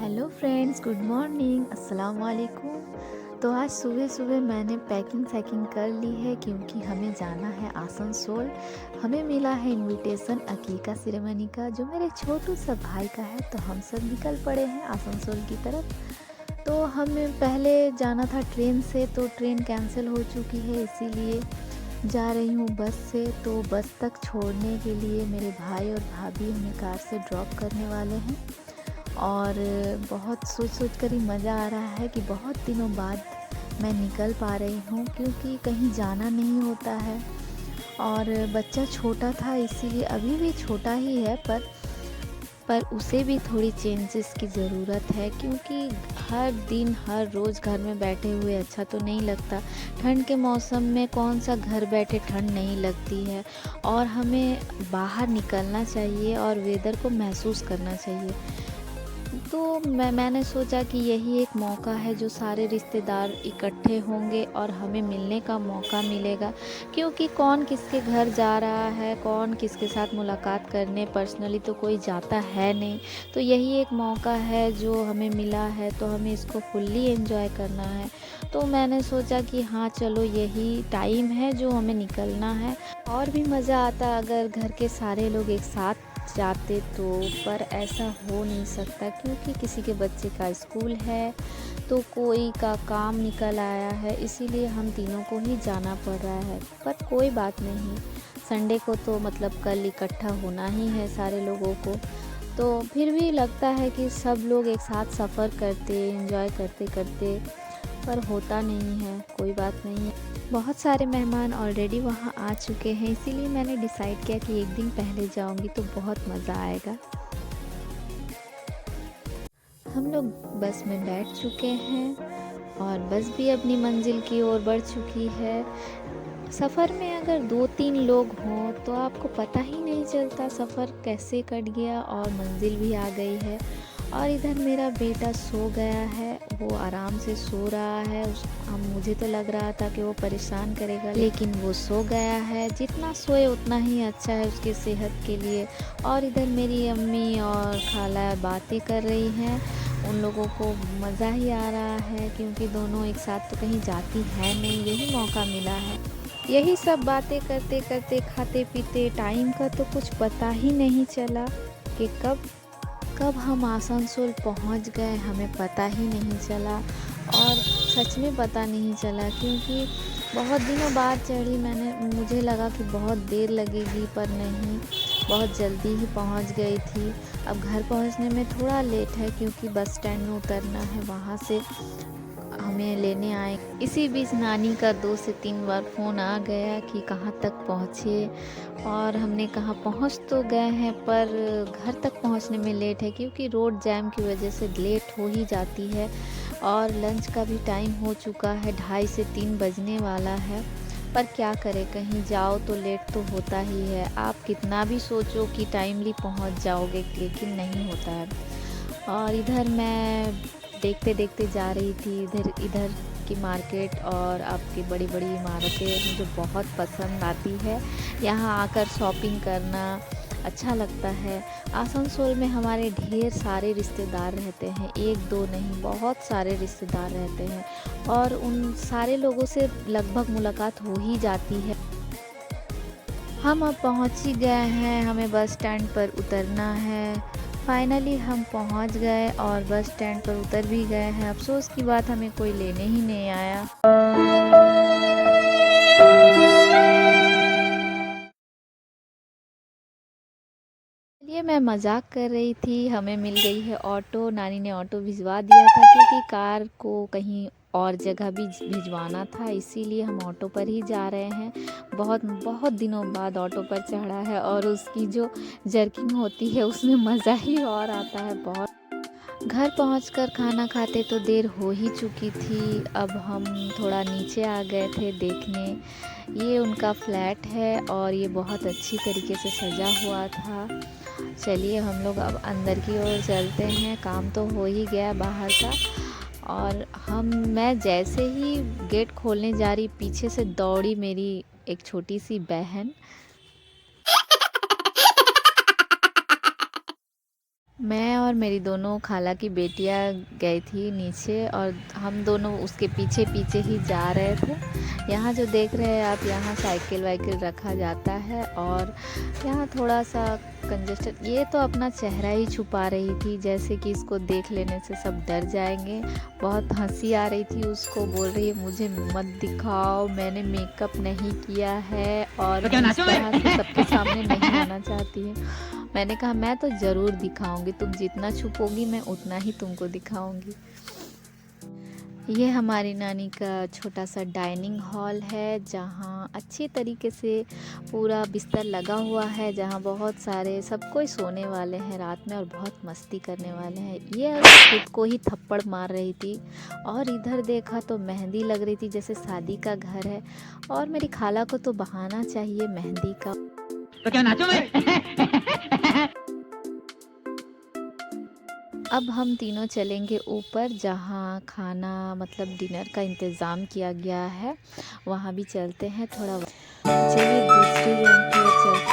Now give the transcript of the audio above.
Hello friends, good morning, अस्सलाम वालेकुम। तो आज सुबह सुबह मैंने पैकिंग कर ली है क्योंकि हमें जाना है आसनसोल। हमें मिला है इनविटेशन अकीका सेरेमनी का, जो मेरे छोटू सा भाई का है। तो हम सब निकल पड़े हैं आसनसोल की तरफ। तो हमें पहले जाना था ट्रेन से, तो ट्रेन कैंसिल हो चुकी है, इसीलिए जा रही हूँ बस से। तो बस तक छोड़ने के लिए मेरे भाई और भाभी हमें कार से ड्रॉप करने वाले हैं। और बहुत सोच कर ही मज़ा आ रहा है कि बहुत दिनों बाद मैं निकल पा रही हूँ, क्योंकि कहीं जाना नहीं होता है। और बच्चा छोटा था, इसीलिए अभी भी छोटा ही है, पर उसे भी थोड़ी चेंजेस की ज़रूरत है, क्योंकि हर दिन हर रोज़ घर में बैठे हुए अच्छा तो नहीं लगता। ठंड के मौसम में कौन सा घर बैठे ठंड नहीं लगती है, और हमें बाहर निकलना चाहिए और वेदर को महसूस करना चाहिए। तो मैंने सोचा कि यही एक मौका है जो सारे रिश्तेदार इकट्ठे होंगे और हमें मिलने का मौका मिलेगा, क्योंकि कौन किसके घर जा रहा है, कौन किसके साथ मुलाकात करने पर्सनली तो कोई जाता है नहीं। तो यही एक मौका है जो हमें मिला है, तो हमें इसको फुल्ली एंजॉय करना है। तो मैंने सोचा कि हाँ चलो, यही टाइम है जो हमें निकलना है। और भी मज़ा आता अगर घर के सारे लोग एक साथ जाते तो, पर ऐसा हो नहीं सकता क्योंकि किसी के बच्चे का स्कूल है, तो कोई का काम निकल आया है, इसीलिए हम तीनों को ही जाना पड़ रहा है। पर कोई बात नहीं, संडे को तो मतलब कल इकट्ठा होना ही है सारे लोगों को। तो फिर भी लगता है कि सब लोग एक साथ सफ़र करते एंजॉय करते करते, पर होता नहीं है। कोई बात नहीं है। बहुत सारे मेहमान ऑलरेडी वहाँ आ चुके हैं, इसीलिए मैंने डिसाइड किया कि एक दिन पहले जाऊँगी तो बहुत मज़ा आएगा। हम लोग बस में बैठ चुके हैं और बस भी अपनी मंजिल की ओर बढ़ चुकी है। सफ़र में अगर 2-3 लोग हों तो आपको पता ही नहीं चलता सफ़र कैसे कट गया और मंजिल भी आ गई है। और इधर मेरा बेटा सो गया है, वो आराम से सो रहा है। मुझे तो लग रहा था कि वो परेशान करेगा, लेकिन वो सो गया है। जितना सोए उतना ही अच्छा है उसके सेहत के लिए। और इधर मेरी अम्मी और खाला बातें कर रही हैं, उन लोगों को मज़ा ही आ रहा है, क्योंकि दोनों एक साथ तो कहीं जाती है नहीं, यही मौका मिला है। यही सब बातें करते करते खाते पीते टाइम का तो कुछ पता ही नहीं चला कि कब कब हम आसनसोल पहुंच गए, हमें पता ही नहीं चला। और सच में पता नहीं चला, क्योंकि बहुत दिनों बाद चढ़ी मुझे लगा कि बहुत देर लगेगी, पर नहीं, बहुत जल्दी ही पहुंच गई थी। अब घर पहुंचने में थोड़ा लेट है, क्योंकि बस स्टैंड में उतरना है, वहां से हमें लेने आए। इसी बीच नानी का 2 से 3 बार फ़ोन आ गया कि कहाँ तक पहुँचे, और हमने कहा पहुँच तो गए हैं, पर घर तक पहुँचने में लेट है, क्योंकि रोड जैम की वजह से लेट हो ही जाती है। और लंच का भी टाइम हो चुका है, 2:30 से 3 बजने वाला है। पर क्या करें, कहीं जाओ तो लेट तो होता ही है। आप कितना भी सोचो कि टाइमली पहुँच जाओगे, लेकिन नहीं होता है। और इधर मैं देखते देखते जा रही थी, इधर इधर की मार्केट और आपकी बड़ी बड़ी इमारतें मुझे बहुत पसंद आती है। यहाँ आकर शॉपिंग करना अच्छा लगता है। आसनसोल में हमारे ढेर सारे रिश्तेदार रहते हैं, एक दो नहीं, बहुत सारे रिश्तेदार रहते हैं, और उन सारे लोगों से लगभग मुलाकात हो ही जाती है। हम अब पहुंच ही गए हैं, हमें बस स्टैंड पर उतरना है। फाइनली हम पहुंच गए और बस स्टैंड पर उतर भी गए हैं। अफसोस की बात, हमें कोई लेने ही नहीं आया। ये मैं मजाक कर रही थी, हमें मिल गई है ऑटो। नानी ने ऑटो भिजवा दिया था, क्योंकि कार को कहीं और जगह भी भिजवाना था, इसीलिए हम ऑटो पर ही जा रहे हैं। बहुत बहुत दिनों बाद ऑटो पर चढ़ा है, और उसकी जो जर्किंग होती है उसमें मज़ा ही और आता है बहुत। घर पहुंचकर खाना खाते तो देर हो ही चुकी थी। अब हम थोड़ा नीचे आ गए थे देखने। ये उनका फ्लैट है और ये बहुत अच्छी तरीके से सजा हुआ था। चलिए हम लोग अब अंदर की ओर चलते हैं, काम तो हो ही गया बाहर का। और मैं जैसे ही गेट खोलने जा रही, पीछे से दौड़ी मेरी एक छोटी सी बहन। मैं और मेरी दोनों खाला की बेटियां गई थी नीचे और हम दोनों उसके पीछे पीछे ही जा रहे थे। यहाँ जो देख रहे हैं आप, यहाँ साइकिल वाइकिल रखा जाता है और यहाँ थोड़ा सा कंजेस्टेड। ये तो अपना चेहरा ही छुपा रही थी, जैसे कि इसको देख लेने से सब डर जाएंगे। बहुत हंसी आ रही थी उसको, बोल रही है मुझे मत दिखाओ, मैंने मेकअप नहीं किया है और मैं इस तरह से सबके सामने नहीं आना चाहती है। मैंने कहा मैं तो ज़रूर दिखाऊंगी, तुम जितना छुपोगी मैं उतना ही तुमको दिखाऊंगी। ये हमारी नानी का छोटा सा डाइनिंग हॉल है, जहाँ अच्छी तरीके से पूरा बिस्तर लगा हुआ है, जहाँ बहुत सारे सब कोई सोने वाले हैं रात में और बहुत मस्ती करने वाले हैं। ये अगर खुद को ही थप्पड़ मार रही थी और इधर देखा तो मेहंदी लग रही थी जैसे शादी का घर है। और मेरी खाला को तो बहाना चाहिए मेहंदी का। तो क्या नाचो मैं? अब हम तीनों चलेंगे ऊपर, जहाँ खाना मतलब डिनर का इंतज़ाम किया गया है, वहाँ भी चलते हैं थोड़ा। चलिए दूसरी रूम की ओर चलते